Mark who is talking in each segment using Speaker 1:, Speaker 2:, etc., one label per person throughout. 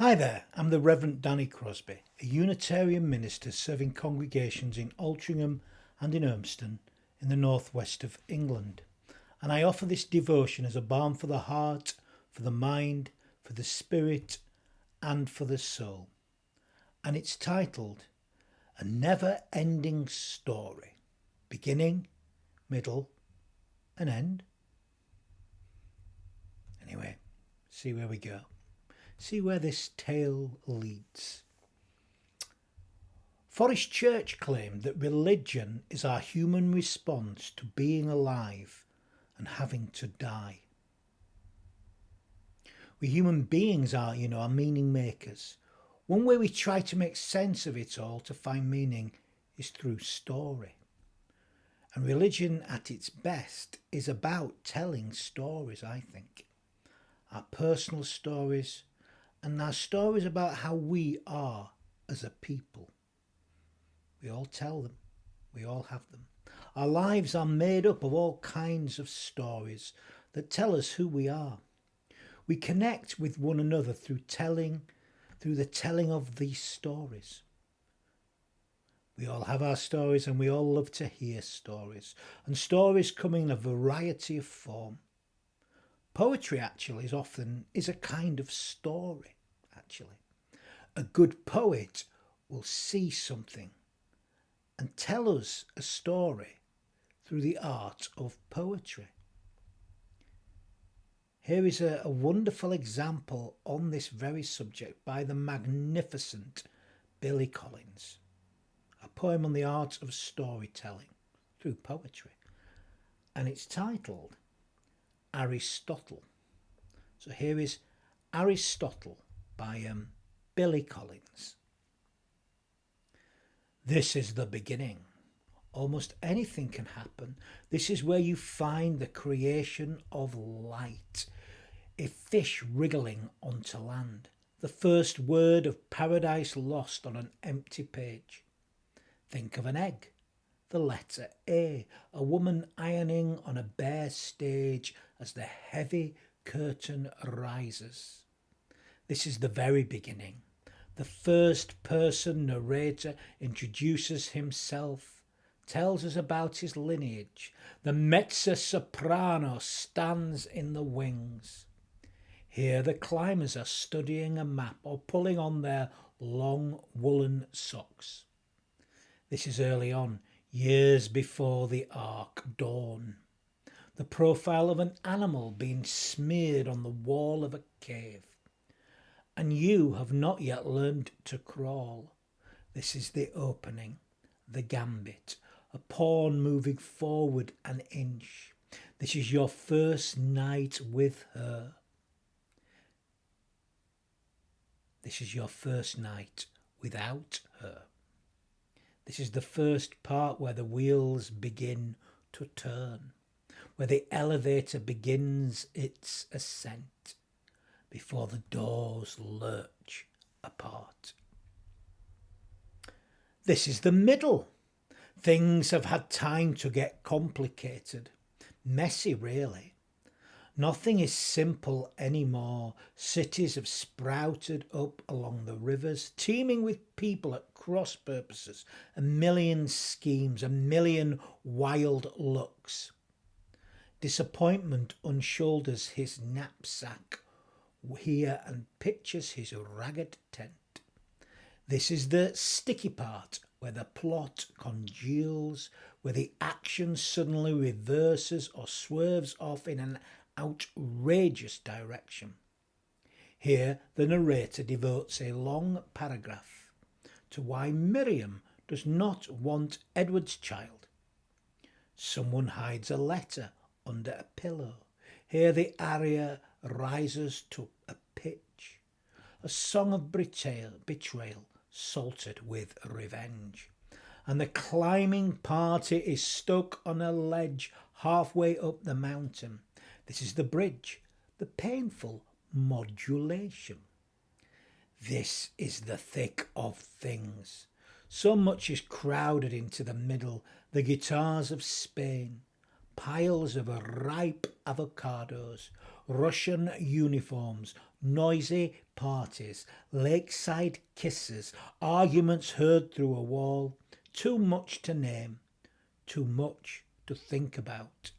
Speaker 1: Hi there, I'm the Reverend Danny Crosby, a Unitarian minister serving congregations in Altrincham and in Urmston in the northwest of England. And I offer this devotion as a balm for the heart, for the mind, for the spirit, and for the soul. And it's titled A Never Ending Story, beginning, middle, and end. Anyway, see where we go. See where this tale leads. Forest Church claimed that religion is our human response to being alive and having to die. We human beings are, are meaning makers. One way we try to make sense of it all to find meaning is through story. And religion at its best is about telling stories, I think. Our personal stories, and our stories about how we are as a people. We all tell them. We all have them. Our lives are made up of all kinds of stories that tell us who we are. We connect with one another through the telling of these stories. We all have our stories and we all love to hear stories. And stories come in a variety of form. Poetry actually is a kind of story, actually. A good poet will see something and tell us a story through the art of poetry. Here is a wonderful example on this very subject by the magnificent Billy Collins. A poem on the art of storytelling through poetry. And it's titled Aristotle. So here is Aristotle by Billy Collins. This is the beginning. Almost anything can happen. This is where you find the creation of light. A fish wriggling onto land. The first word of paradise lost on an empty page. Think of an egg. The letter A, a woman ironing on a bare stage as the heavy curtain rises. This is the very beginning. The first person narrator introduces himself, tells us about his lineage. The mezzo-soprano stands in the wings. Here the climbers are studying a map or pulling on their long woolen socks. This is early on, years before the ark dawn. The profile of an animal being smeared on the wall of a cave. And you have not yet learned to crawl. This is the opening, the gambit, a pawn moving forward an inch. This is your first night with her. This is your first night without her. This is the first part where the wheels begin to turn, where the elevator begins its ascent, before the doors lurch apart. This is the middle. Things have had time to get complicated, messy really. Nothing is simple anymore. Cities have sprouted up along the rivers, teeming with people at cross purposes, a million schemes, a million wild looks. Disappointment unshoulders his knapsack here and pitches his ragged tent. This is the sticky part, where the plot congeals, where the action suddenly reverses or swerves off in an outrageous direction. Here the narrator devotes a long paragraph to why Miriam does not want Edward's child. Someone hides a letter under a pillow. Here the aria rises to a pitch, a song of betrayal salted with revenge. And the climbing party is stuck on a ledge halfway up the mountain. This is the bridge, the painful modulation. This is the thick of things. So much is crowded into the middle. The guitars of Spain, piles of ripe avocados, Russian uniforms, noisy parties, lakeside kisses, arguments heard through a wall. Too much to name, too much to think about.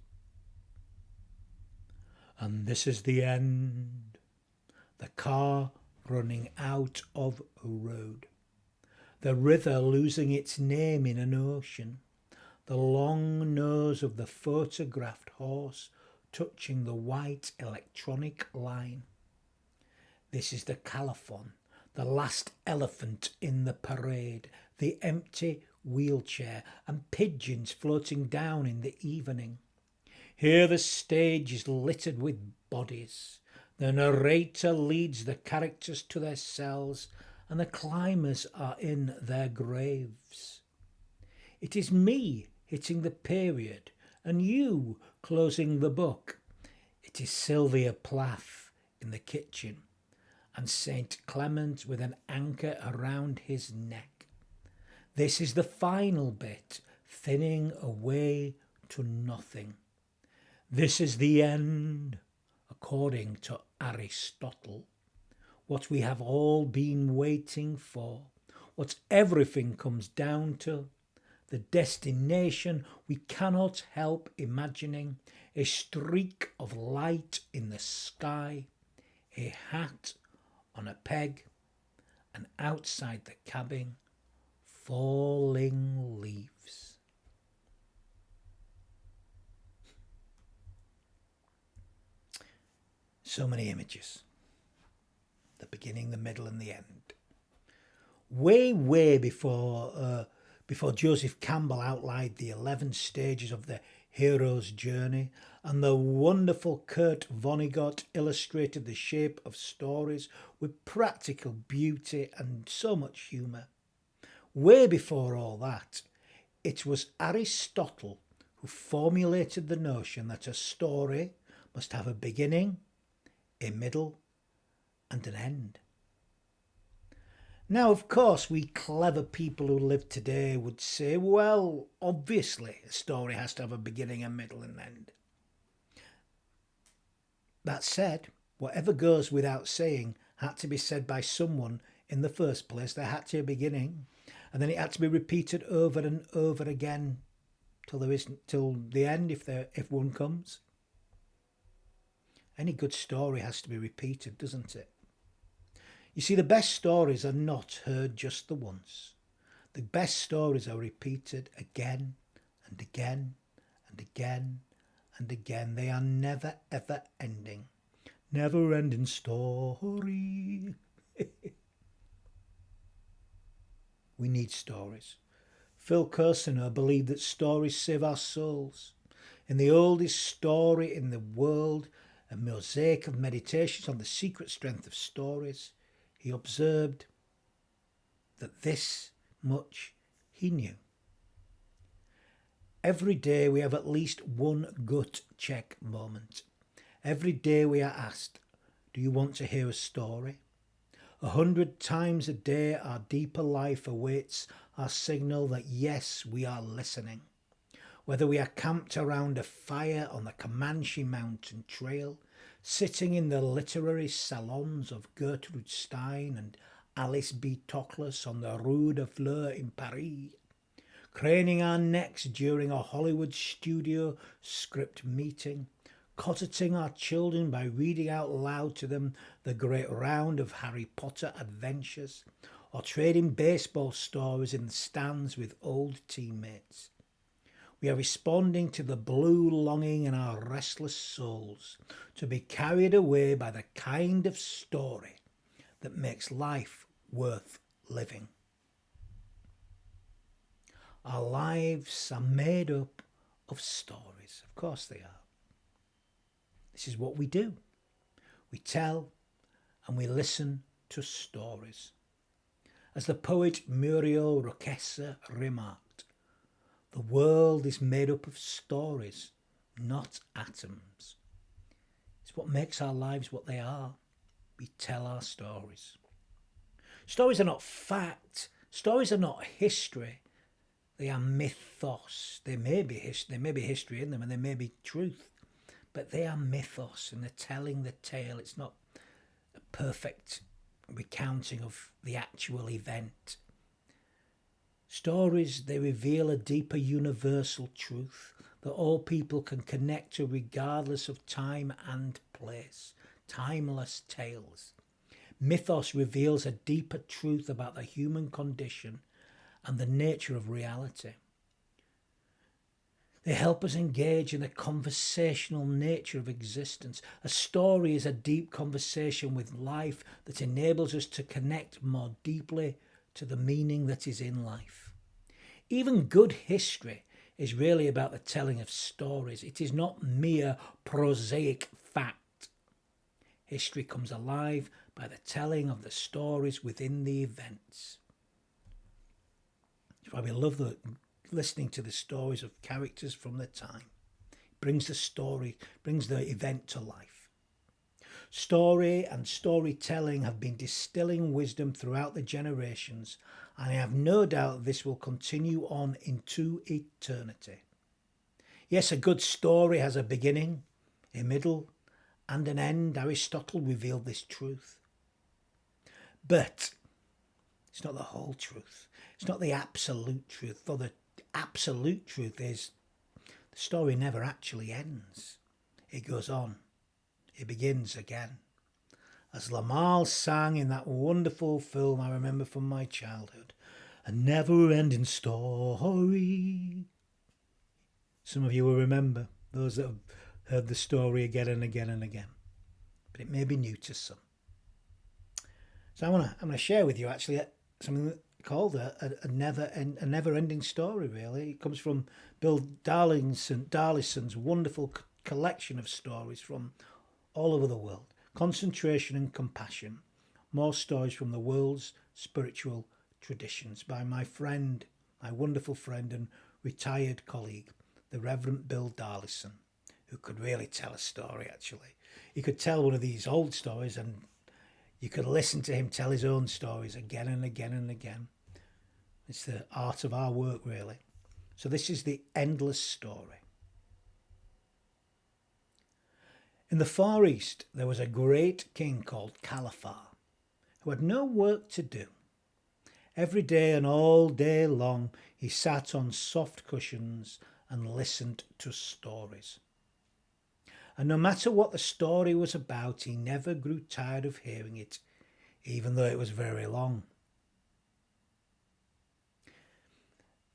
Speaker 1: And this is the end. The car running out of road. The river losing its name in an ocean. The long nose of the photographed horse touching the white electronic line. This is the colophon, the last elephant in the parade, the empty wheelchair and pigeons floating down in the evening. Here the stage is littered with bodies. The narrator leads the characters to their cells and the climbers are in their graves. It is me hitting the period and you closing the book. It is Sylvia Plath in the kitchen and St. Clement with an anchor around his neck. This is the final bit, thinning away to nothing. This is the end, according to Aristotle. What we have all been waiting for, what everything comes down to, the destination we cannot help imagining, a streak of light in the sky, a hat on a peg, and outside the cabin, falling leaves. So many images. The beginning, the middle and the end. Way before Joseph Campbell outlined the 11 stages of the hero's journey and the wonderful Kurt Vonnegut illustrated the shape of stories with practical beauty and so much humour. Way before all that, it was Aristotle who formulated the notion that a story must have a beginning, a middle and an end. Now, of course, we clever people who live today would say, well, obviously a story has to have a beginning, a middle and end. That said, whatever goes without saying had to be said by someone in the first place. There had to be a beginning, and then it had to be repeated over and over again till the end, if one comes. Any good story has to be repeated, doesn't it? You see, the best stories are not heard just the once. The best stories are repeated again and again and again and again. They are never ever ending. Never ending story. We need stories. Phil Kersener believed that stories save our souls. In the oldest story in the world, a mosaic of meditations on the secret strength of stories, he observed that this much he knew. Every day we have at least one gut check moment. Every day we are asked, do you want to hear a story? 100 times a day our deeper life awaits our signal that yes, we are listening. Whether we are camped around a fire on the Comanche Mountain Trail, sitting in the literary salons of Gertrude Stein and Alice B. Toklas on the Rue de Fleur in Paris, craning our necks during a Hollywood studio script meeting, cosseting our children by reading out loud to them the great round of Harry Potter adventures, or trading baseball stories in the stands with old teammates. We are responding to the blue longing in our restless souls to be carried away by the kind of story that makes life worth living. Our lives are made up of stories. Of course they are. This is what we do. We tell and we listen to stories. As the poet Muriel Rukeyser remarked, the world is made up of stories, not atoms. It's what makes our lives what they are. We tell our stories. Stories are not fact. Stories are not history. They are mythos. There may be history in them and there may be truth. but they are mythos and they're telling the tale. It's not a perfect recounting of the actual event. Stories, they reveal a deeper universal truth that all people can connect to regardless of time and place. Timeless tales. Mythos reveals a deeper truth about the human condition and the nature of reality. They help us engage in the conversational nature of existence. A story is a deep conversation with life that enables us to connect more deeply to the meaning that is in life. Even good history is really about the telling of stories. It is not mere prosaic fact. History comes alive by the telling of the stories within the events. That's why we love listening to the stories of characters from the time. It brings the event to life. Story and storytelling have been distilling wisdom throughout the generations, and I have no doubt this will continue on into eternity. Yes, a good story has a beginning, a middle, and an end. Aristotle revealed this truth. But it's not the whole truth. It's not the absolute truth. For the absolute truth is the story never actually ends. It goes on. It begins again. As Lamal sang in that wonderful film I remember from my childhood, a never-ending story. Some of you will remember, those that have heard the story again and again and again. But it may be new to some. So I'm going to share with you actually something called a never-ending story, really. It comes from Bill Darlison's wonderful collection of stories from all over the world. Concentration and Compassion. More stories from the world's spiritual traditions by my friend, my wonderful friend and retired colleague, the Reverend Bill Darlison, who could really tell a story, actually. He could tell one of these old stories and you could listen to him tell his own stories again and again and again. It's the art of our work, really. So this is the endless story. In the Far East, there was a great king called Caliphar, who had no work to do. Every day and all day long, he sat on soft cushions and listened to stories. And no matter what the story was about, he never grew tired of hearing it, even though it was very long.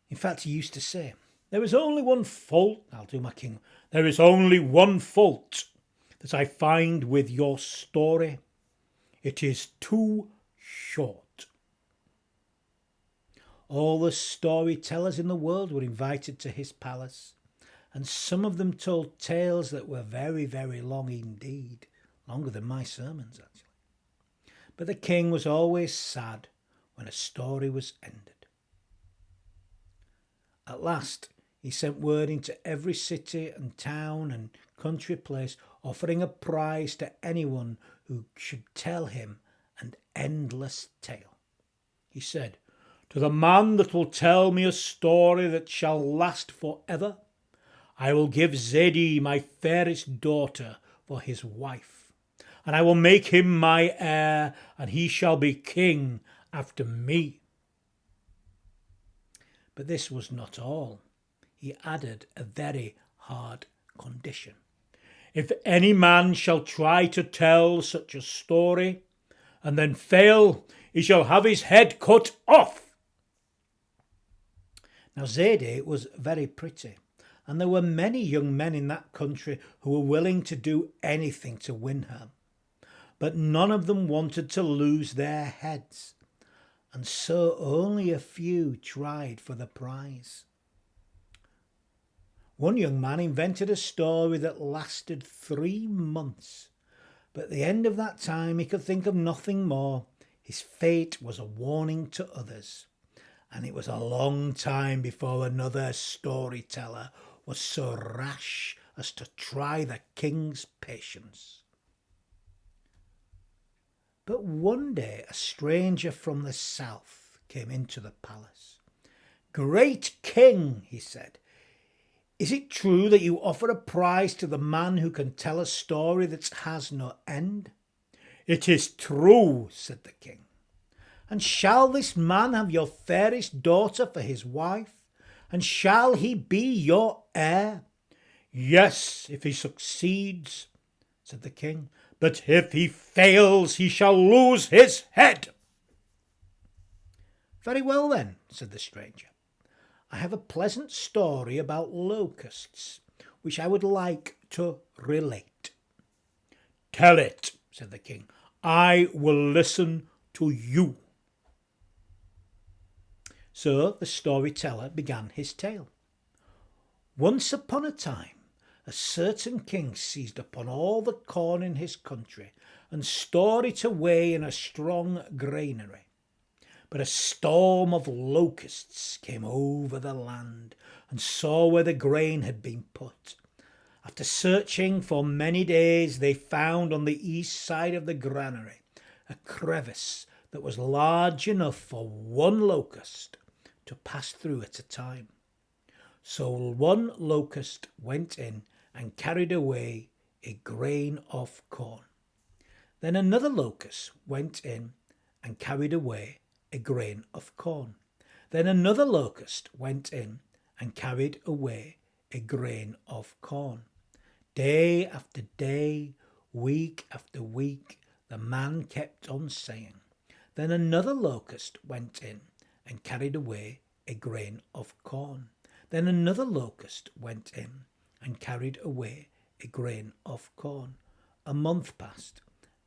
Speaker 1: In fact, he used to say, "There is only one fault," I'll do my king, "there is only one fault that I find with your story. It is too short." All the storytellers in the world were invited to his palace, and some of them told tales that were very, very long indeed, longer than my sermons, actually. But the king was always sad when a story was ended. At last, he sent word into every city and town and country place, offering a prize to anyone who should tell him an endless tale. He said, "To the man that will tell me a story that shall last forever, I will give Zaidi, my fairest daughter, for his wife, and I will make him my heir, and he shall be king after me." But this was not all. He added a very hard condition. "If any man shall try to tell such a story and then fail, he shall have his head cut off." Now Zaidi was very pretty, and there were many young men in that country who were willing to do anything to win her. But none of them wanted to lose their heads, and so only a few tried for the prize. One young man invented a story that lasted 3 months, but at the end of that time he could think of nothing more. His fate was a warning to others, and it was a long time before another storyteller was so rash as to try the king's patience. But one day a stranger from the south came into the palace. "Great king," he said, Is it true that you offer a prize to the man who can tell a story that has no end?" "It is true," said the king. "And shall this man have your fairest daughter for his wife? And shall he be your heir?" "Yes, if he succeeds," said the king. "But if he fails, he shall lose his head." "Very well then," said the stranger. "I have a pleasant story about locusts, which I would like to relate." "Tell it," said the king. "I will listen to you." So the storyteller began his tale. "Once upon a time, a certain king seized upon all the corn in his country and stored it away in a strong granary. But a storm of locusts came over the land and saw where the grain had been put. After searching for many days, they found on the east side of the granary a crevice that was large enough for one locust to pass through at a time. So one locust went in and carried away a grain of corn. Then another locust went in and carried away a grain of corn. Then another locust went in and carried away a grain of corn. Day after day, week after week, the man kept on saying. Then another locust went in and carried away a grain of corn. Then another locust went in and carried away a grain of corn. A month passed.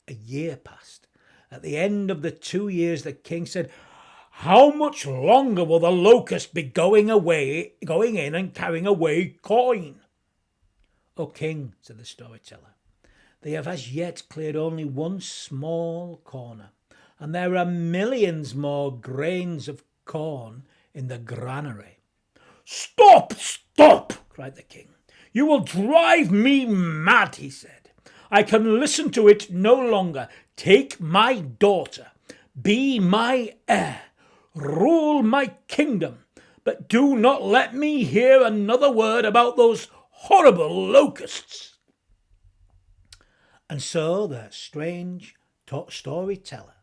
Speaker 1: A year passed. At the end of the 2 years, the king said, "How much longer will the locust be going in and carrying away coin?" "O king," said the storyteller, "they have as yet cleared only one small corner, and there are millions more grains of corn in the granary." "Stop, stop!" cried the king. "You will drive me mad," he said. "I can listen to it no longer. Take my daughter, be my heir, rule my kingdom, but do not let me hear another word about those horrible locusts." And so the strange storyteller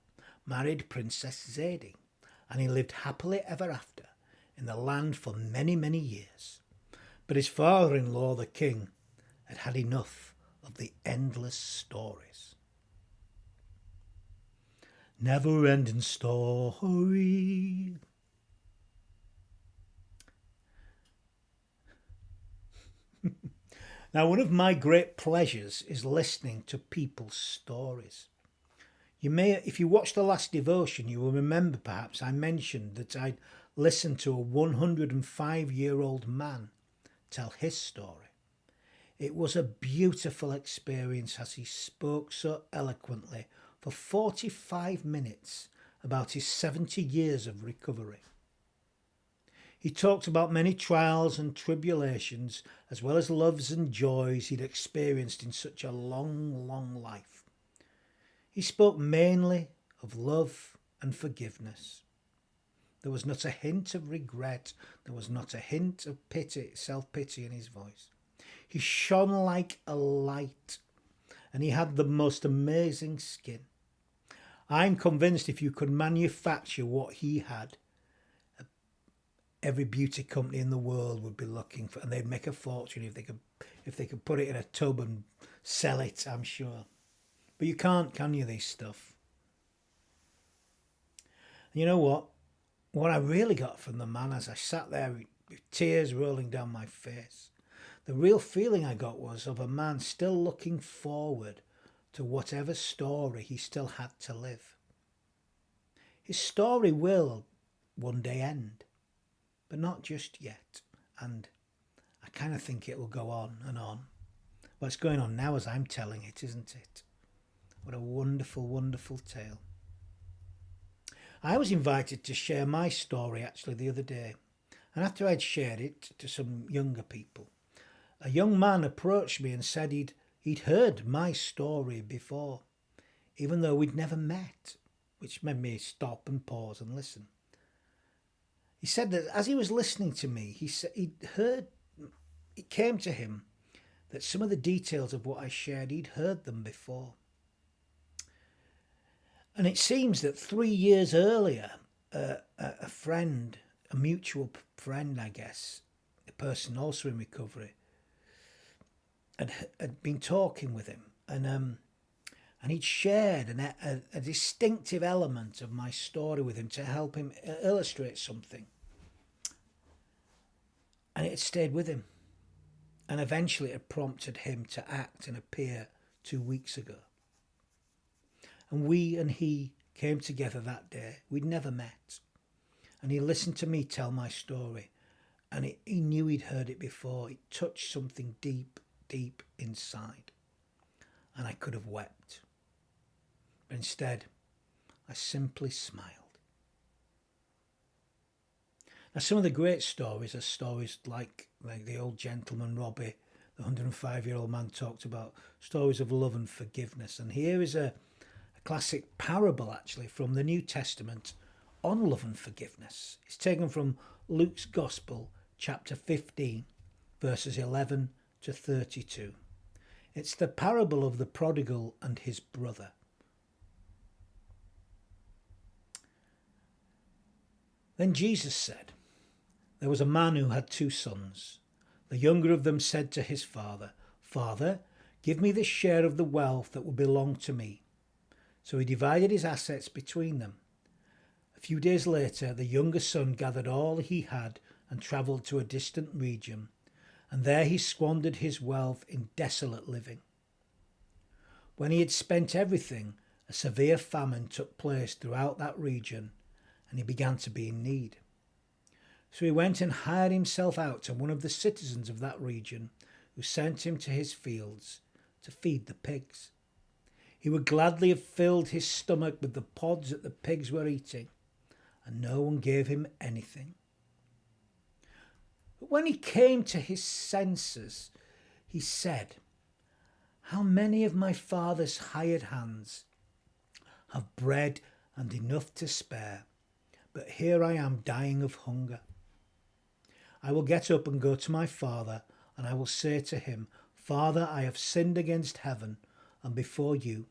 Speaker 1: married Princess Zadie, and he lived happily ever after in the land for many, many years. But his father-in-law, the king, had had enough of the endless stories. Never-ending story. Now, one of my great pleasures is listening to people's stories. You may, if you watched the last devotion, you will remember perhaps I mentioned that I'd listened to a 105-year-old man tell his story. It was a beautiful experience as he spoke so eloquently for 45 minutes about his 70 years of recovery. He talked about many trials and tribulations, as well as loves and joys he'd experienced in such a long, long life. He spoke mainly of love and forgiveness. There was not a hint of regret. There was not a hint of pity, self-pity in his voice. He shone like a light, and he had the most amazing skin. I'm convinced if you could manufacture what he had, every beauty company in the world would be looking for, and they'd make a fortune if they could put it in a tub and sell it, I'm sure. But you can't, can you, this stuff? And you know what? What I really got from the man as I sat there with tears rolling down my face, the real feeling I got was of a man still looking forward to whatever story he still had to live. His story will one day end, but not just yet. And I kind of think it will go on and on. Well, it's going on now as I'm telling it, isn't it? What a wonderful, wonderful tale. I was invited to share my story actually the other day. And after I'd shared it to some younger people, a young man approached me and said he'd heard my story before, even though we'd never met, which made me stop and pause and listen. He said that as he was listening to me, he said he'd heard it came to him that some of the details of what I shared, he'd heard them before. And it seems that 3 years earlier, a friend, a mutual friend, I guess, a person also in recovery, had been talking with him, and he'd shared a distinctive element of my story with him to help him illustrate something. And it had stayed with him. And eventually it had prompted him to act and appear 2 weeks ago. And we and he came together that day. We'd never met. And he listened to me tell my story. And he knew he'd heard it before. It touched something deep, deep inside. And I could have wept. But instead, I simply smiled. Now, some of the great stories are stories like the old gentleman Robbie, the 105-year-old man, talked about, stories of love and forgiveness. And here is a classic parable, actually, from the New Testament on love and forgiveness. It's taken from Luke's Gospel, chapter 15, verses 11 to 32. It's the parable of the prodigal and his brother. Then Jesus said, "There was a man who had 2 sons. The younger of them said to his father, 'Father, give me the share of the wealth that will belong to me.' So he divided his assets between them. A few days later, the younger son gathered all he had and travelled to a distant region, and there he squandered his wealth in desolate living. When he had spent everything, a severe famine took place throughout that region, and he began to be in need. So he went and hired himself out to one of the citizens of that region, who sent him to his fields to feed the pigs. He would gladly have filled his stomach with the pods that the pigs were eating, and no one gave him anything. But when he came to his senses, he said, 'How many of my father's hired hands have bread and enough to spare, but here I am dying of hunger. I will get up and go to my father, and I will say to him, Father, I have sinned against heaven and before you.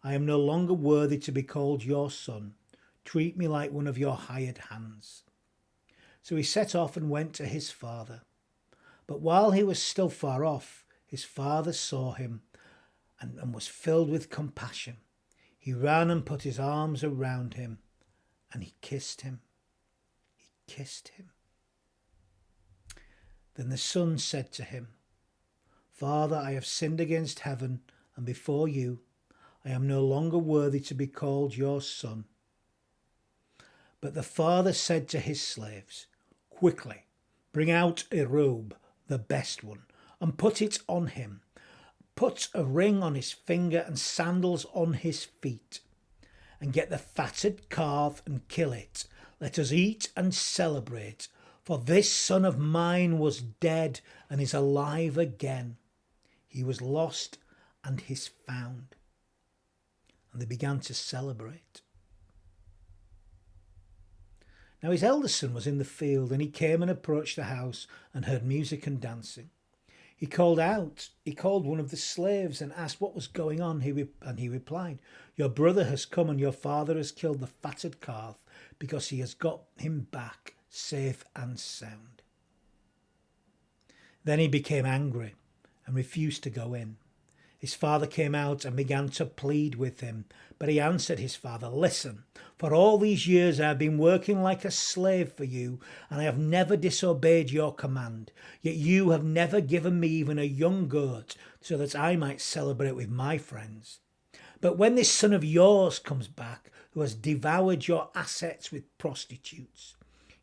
Speaker 1: I am no longer worthy to be called your son. Treat me like one of your hired hands.' So he set off and went to his father. But while he was still far off, his father saw him and was filled with compassion. He ran and put his arms around him, and he kissed him. He kissed him. Then the son said to him, 'Father, I have sinned against heaven and before you. I am no longer worthy to be called your son.' But the father said to his slaves, 'Quickly, bring out a robe, the best one, and put it on him. Put a ring on his finger and sandals on his feet. And get the fatted calf and kill it. Let us eat and celebrate. For this son of mine was dead and is alive again. He was lost and is found.' And they began to celebrate. Now his eldest son was in the field, and he came and approached the house and heard music and dancing. He called one of the slaves and asked what was going on. He replied, 'Your brother has come, and your father has killed the fatted calf because he has got him back safe and sound.' Then he became angry and refused to go in. His father came out and began to plead with him. But he answered his father, 'Listen, for all these years I have been working like a slave for you, and I have never disobeyed your command. Yet you have never given me even a young goat so that I might celebrate with my friends. But when this son of yours comes back, who has devoured your assets with prostitutes,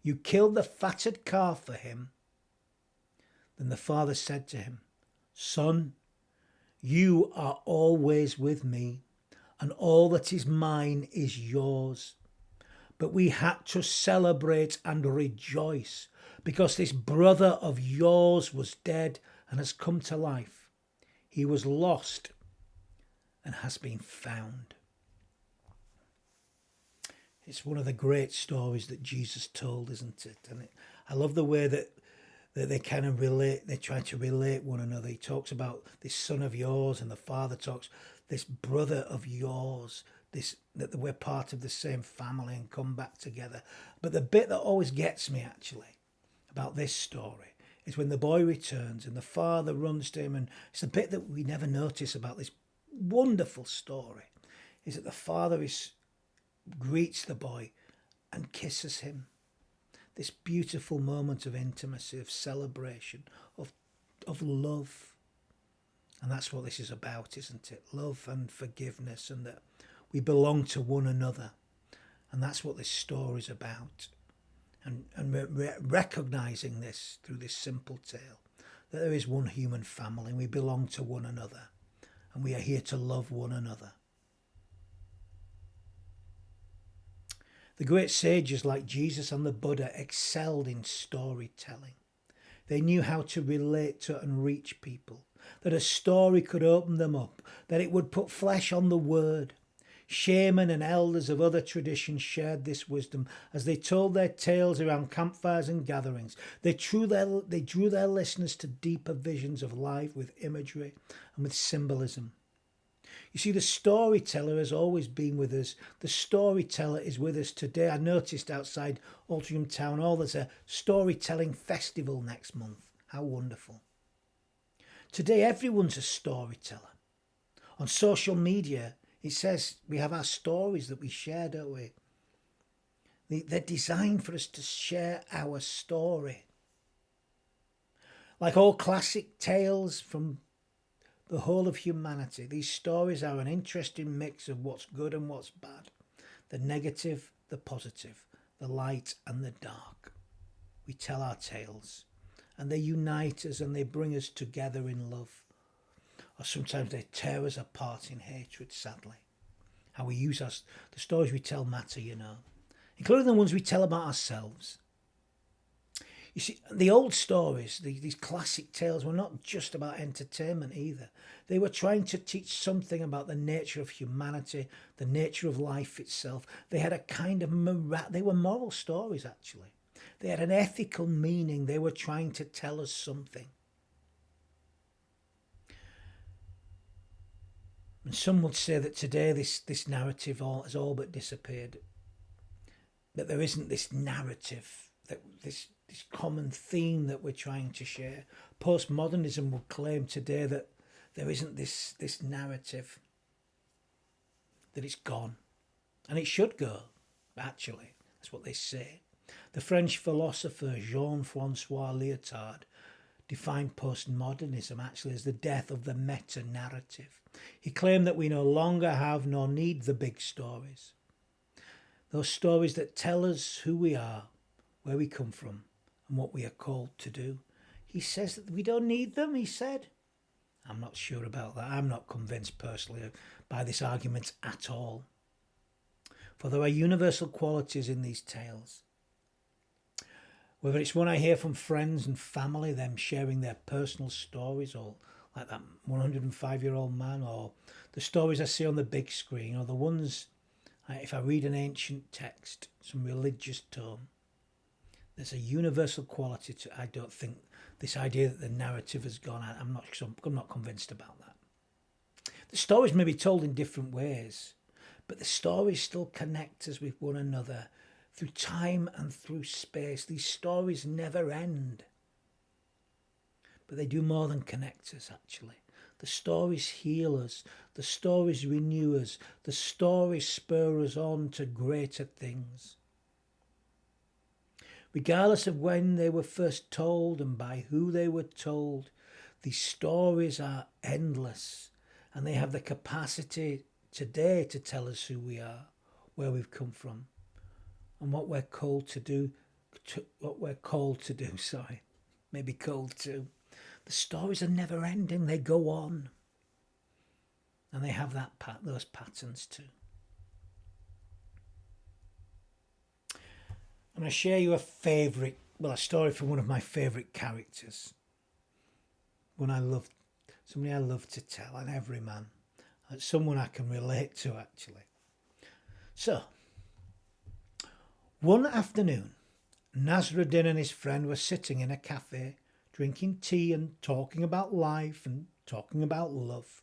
Speaker 1: you killed the fatted calf for him.' Then the father said to him, 'Son, you are always with me, and all that is mine is yours. But we had to celebrate and rejoice because this brother of yours was dead and has come to life. He was lost and has been found.'" It's one of the great stories that Jesus told, isn't it? And I love the way that that they kind of relate, they try to relate one another. He talks about this son of yours, and the father talks, this brother of yours, this that we're part of the same family and come back together. But the bit that always gets me actually about this story is when the boy returns and the father runs to him, and it's the bit that we never notice about this wonderful story, is that the father greets the boy and kisses him. This beautiful moment of intimacy, of celebration, of love. And that's what this is about, isn't it? Love and forgiveness, and that we belong to one another. And that's what this story is about. And we're recognising this through this simple tale, that there is one human family and we belong to one another. And we are here to love one another. The great sages like Jesus and the Buddha excelled in storytelling. They knew how to relate to and reach people, that a story could open them up, that it would put flesh on the word. Shaman and elders of other traditions shared this wisdom as they told their tales around campfires and gatherings. They drew their listeners to deeper visions of life with imagery and with symbolism. You see, the storyteller has always been with us. The storyteller is with us today. I noticed outside Altrincham Town Hall there's a storytelling festival next month. How wonderful. Today everyone's a storyteller. On social media, it says we have our stories that we share, don't we? They're designed for us to share our story. Like all classic tales from the whole of humanity, these stories are an interesting mix of what's good and what's bad, the negative, the positive, the light and the dark. We tell our tales, and they unite us and they bring us together in love. Or sometimes they tear us apart in hatred, sadly. How we use the stories we tell matter, including the ones we tell about ourselves. You see, the old stories, these classic tales, were not just about entertainment either. They were trying to teach something about the nature of humanity, the nature of life itself. They had a kind of they were moral stories, actually. They had an ethical meaning. They were trying to tell us something. And some would say that today this narrative has all but disappeared. That there isn't this narrative, that this common theme that we're trying to share. Postmodernism would claim today that there isn't this narrative, that it's gone. And it should go, actually. That's what they say. The French philosopher Jean-Francois Lyotard defined postmodernism actually as the death of the meta-narrative. He claimed that we no longer have nor need the big stories. Those stories that tell us who we are, where we come from, and what we are called to do. He says that we don't need them, he said. I'm not sure about that. I'm not convinced personally by this argument at all. For there are universal qualities in these tales. Whether it's one I hear from friends and family, them sharing their personal stories, or like that 105-year-old man, or the stories I see on the big screen, or the ones, if I read an ancient text, some religious tome, there's a universal quality to. I don't think this idea that the narrative has gone. I'm not convinced about that. The stories may be told in different ways, but the stories still connect us with one another through time and through space. These stories never end, but they do more than connect us. Actually, the stories heal us. The stories renew us. The stories spur us on to greater things. Regardless of when they were first told and by who they were told, these stories are endless, and they have the capacity today to tell us who we are, where we've come from, and what we're called to do. Maybe called to. The stories are never ending. They go on, and they have those patterns too. I'm going to share you a story from one of my favourite characters. Somebody I love to tell, an everyman. Someone I can relate to, actually. So, one afternoon, Nasruddin and his friend were sitting in a cafe drinking tea and talking about life and talking about love.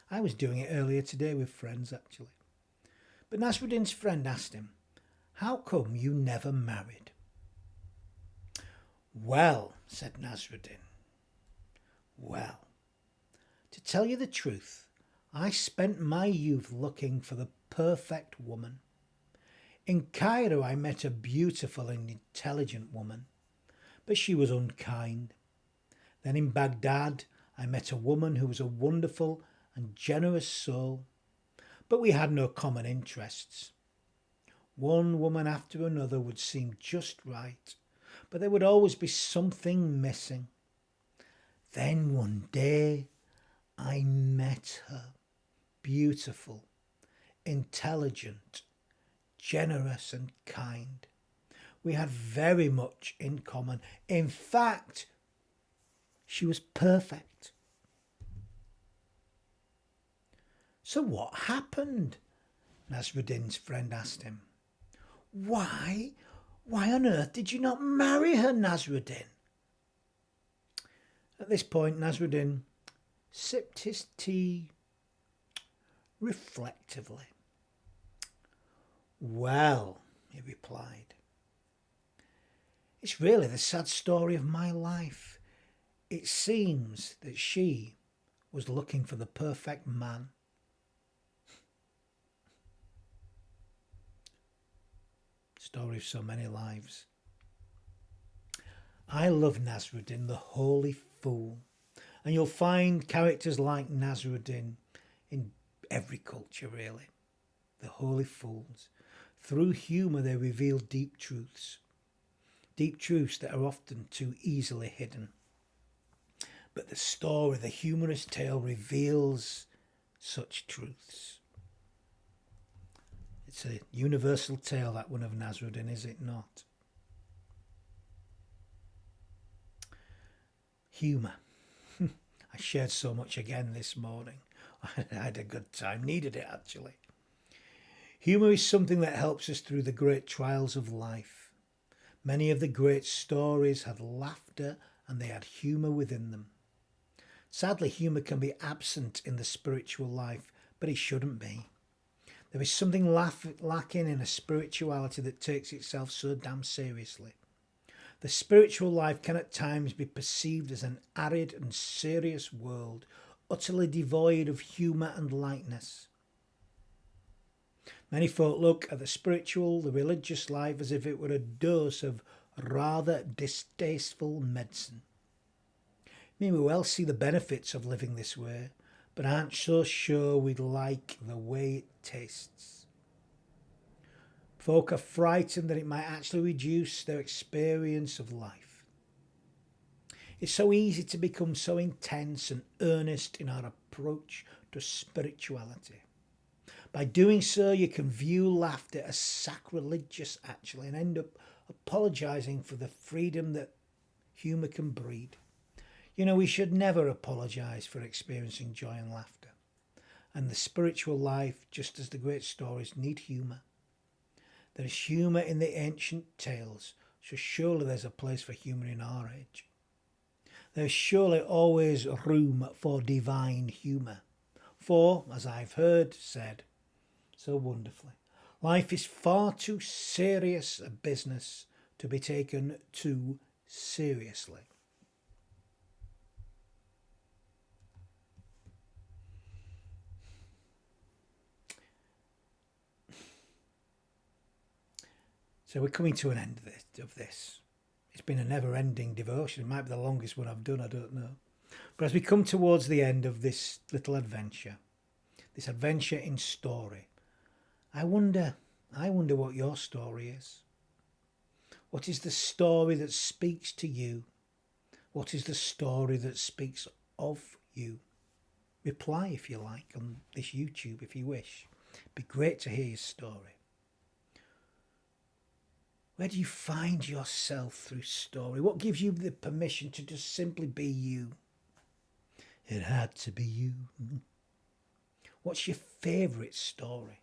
Speaker 1: I was doing it earlier today with friends, actually. But Nasruddin's friend asked him, "How come you never married?" "Well," said Nasruddin, "well, to tell you the truth, I spent my youth looking for the perfect woman. In Cairo I met a beautiful and intelligent woman, but she was unkind. Then in Baghdad I met a woman who was a wonderful and generous soul, but we had no common interests. One woman after another would seem just right, but there would always be something missing. Then one day I met her, beautiful, intelligent, generous and kind. We had very much in common. In fact, she was perfect." "So what happened?" Nasruddin's friend asked him. Why on earth did you not marry her, Nasruddin?" At this point, Nasruddin sipped his tea reflectively. "Well," he replied, "it's really the sad story of my life. It seems that she was looking for the perfect man." Story of so many lives. I love Nasruddin, the holy fool, and you'll find characters like Nasruddin in every culture, really. The holy fools. Through humour they reveal deep truths that are often too easily hidden. But the story, the humorous tale, reveals such truths. It's a universal tale, that one of Nasruddin, is it not? Humour. I shared so much again this morning. I had a good time, needed it actually. Humour is something that helps us through the great trials of life. Many of the great stories had laughter and they had humour within them. Sadly, humour can be absent in the spiritual life, but it shouldn't be. There is something lacking in a spirituality that takes itself so damn seriously. The spiritual life can at times be perceived as an arid and serious world, utterly devoid of humour and lightness. Many folk look at the religious life as if it were a dose of rather distasteful medicine. May we well see the benefits of living this way, but aren't so sure we'd like the way it tastes. Folk are frightened that it might actually reduce their experience of life. It's so easy to become so intense and earnest in our approach to spirituality. By doing so, you can view laughter as sacrilegious, actually, and end up apologising for the freedom that humour can breed. You know, we should never apologise for experiencing joy and laughter. And the spiritual life, just as the great stories, need humour. There is humour in the ancient tales, so surely there's a place for humour in our age. There's surely always room for divine humour. For, as I've heard said so wonderfully, life is far too serious a business to be taken too seriously. So we're coming to an end of this. It's been a never-ending devotion. It might be the longest one I've done, I don't know. But as we come towards the end of this little adventure, this adventure in story, I wonder what your story is. What is the story that speaks to you? What is the story that speaks of you? Reply if you like on this YouTube if you wish. It'd be great to hear your story. Where do you find yourself through story? What gives you the permission to just simply be you? It had to be you. What's your favourite story?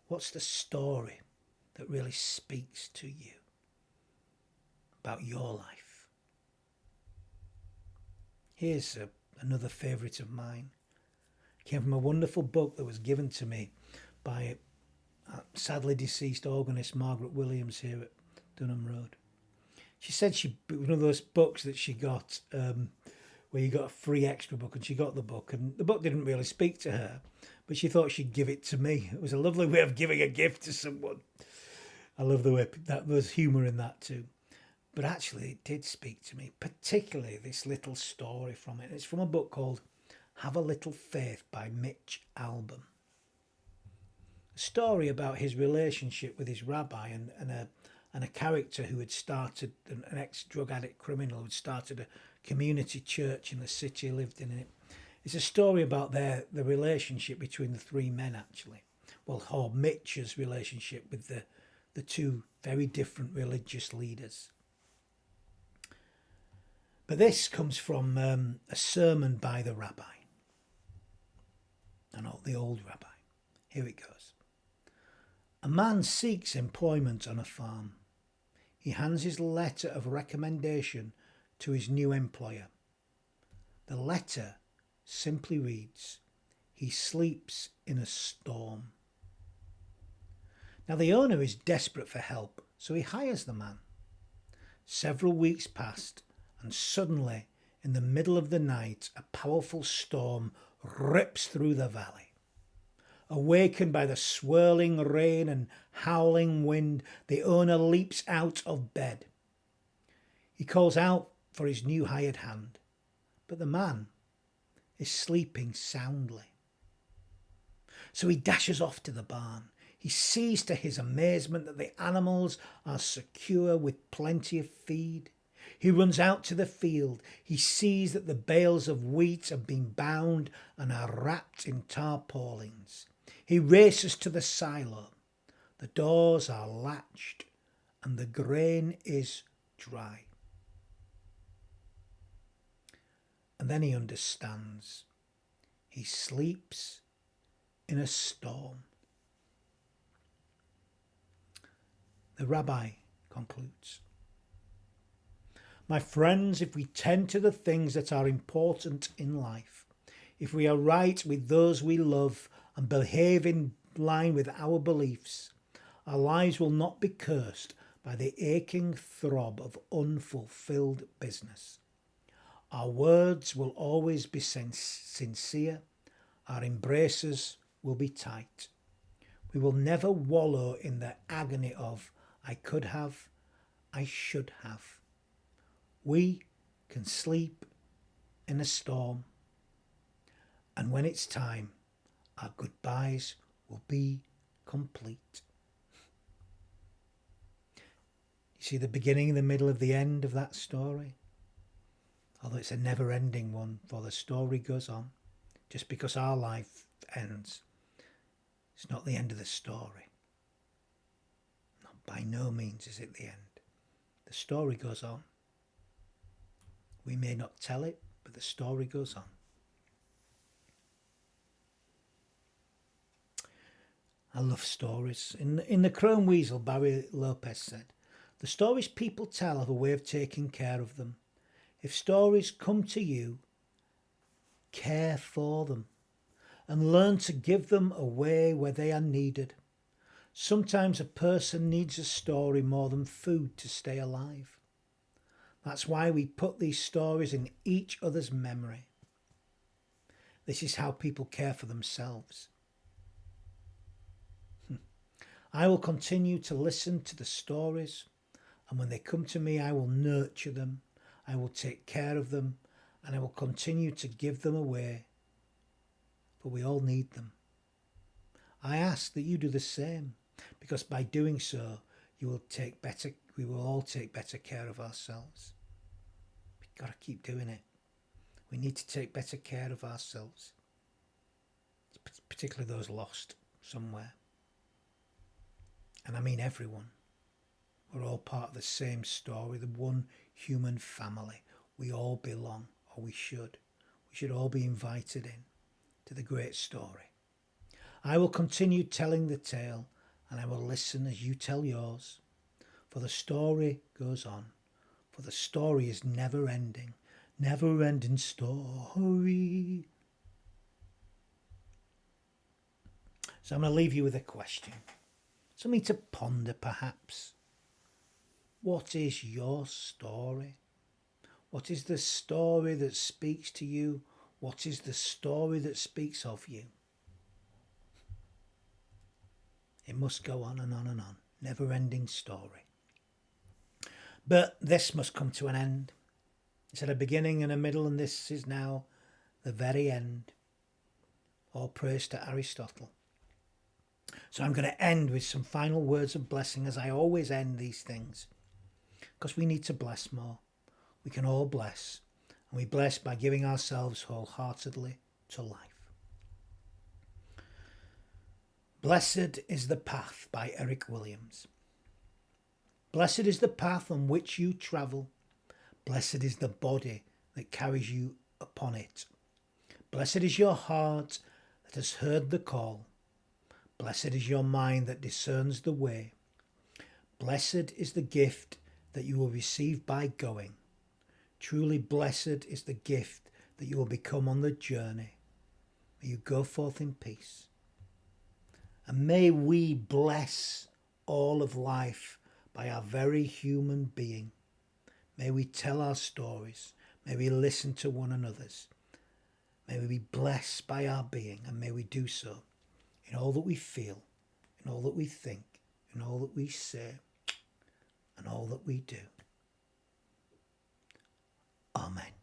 Speaker 1: What's the story that really speaks to you about your life? Here's another favourite of mine. It came from a wonderful book that was given to me by sadly deceased organist Margaret Williams here at Dunham Road. She said one of those books that she got where you got a free extra book, and she got the book, and the book didn't really speak to her, but she thought she'd give it to me. It was a lovely way of giving a gift to someone. I love the way that there's humour in that too. But actually it did speak to me, particularly this little story from it. It's from a book called Have a Little Faith by Mitch Albom. A story about his relationship with his rabbi and a character who had started, an ex-drug addict criminal who had started a community church in the city he lived in. It's a story about the relationship between the three men, actually. Well, or Mitch's relationship with the two very different religious leaders. But this comes from a sermon by the rabbi, and the old rabbi. Here it goes. A man seeks employment on a farm. He hands his letter of recommendation to his new employer. The letter simply reads, "He sleeps in a storm." Now the owner is desperate for help, so he hires the man. Several weeks passed, and suddenly, in the middle of the night, a powerful storm rips through the valley. Awakened by the swirling rain and howling wind, the owner leaps out of bed. He calls out for his new hired hand, but the man is sleeping soundly. So he dashes off to the barn. He sees to his amazement that the animals are secure with plenty of feed. He runs out to the field. He sees that the bales of wheat have been bound and are wrapped in tarpaulins. He races to the silo. The doors are latched and the grain is dry. And then he understands. He sleeps in a storm. The rabbi concludes. My friends, if we tend to the things that are important in life, if we are right with those we love and behave in line with our beliefs, our lives will not be cursed by the aching throb of unfulfilled business. Our words will always be sincere. Our embraces will be tight. We will never wallow in the agony of I could have, I should have. We can sleep in a storm, and when it's time, our goodbyes will be complete. You see the beginning, the middle, of the end of that story? Although it's a never-ending one, for the story goes on. Just because our life ends, it's not the end of the story. No, by no means is it the end. The story goes on. We may not tell it, but the story goes on. I love stories. In The Chrome Weasel, Barry Lopez said, the stories people tell have a way of taking care of them. If stories come to you, care for them and learn to give them away where they are needed. Sometimes a person needs a story more than food to stay alive. That's why we put these stories in each other's memory. This is how people care for themselves. I will continue to listen to the stories, and when they come to me, I will nurture them, I will take care of them, and I will continue to give them away, for we all need them. I ask that you do the same, because by doing so, we will all take better care of ourselves. We've got to keep doing it. We need to take better care of ourselves, particularly those lost somewhere. And I mean everyone. We're all part of the same story, the one human family. We all belong, or we should. We should all be invited in to the great story. I will continue telling the tale, and I will listen as you tell yours. For the story goes on. For the story is never ending. never-ending story. So I'm going to leave you with a question, something to ponder perhaps. What is your story? What is the story that speaks to you? What is the story that speaks of you? It must go on and on and on. Never-ending story. But this must come to an end. It's at a beginning and a middle, and this is now the very end. All praise to Aristotle. So I'm going to end with some final words of blessing, as I always end these things, because we need to bless more. We can all bless, and we bless by giving ourselves wholeheartedly to life. Blessed is the Path by Eric Williams. Blessed is the path on which you travel. Blessed is the body that carries you upon it. Blessed is your heart that has heard the call. Blessed is your mind that discerns the way. Blessed is the gift that you will receive by going. Truly blessed is the gift that you will become on the journey. May you go forth in peace. And may we bless all of life by our very human being. May we tell our stories. May we listen to one another's. May we be blessed by our being, and may we do so in all that we feel, in all that we think, in all that we say, and all that we do. Amen.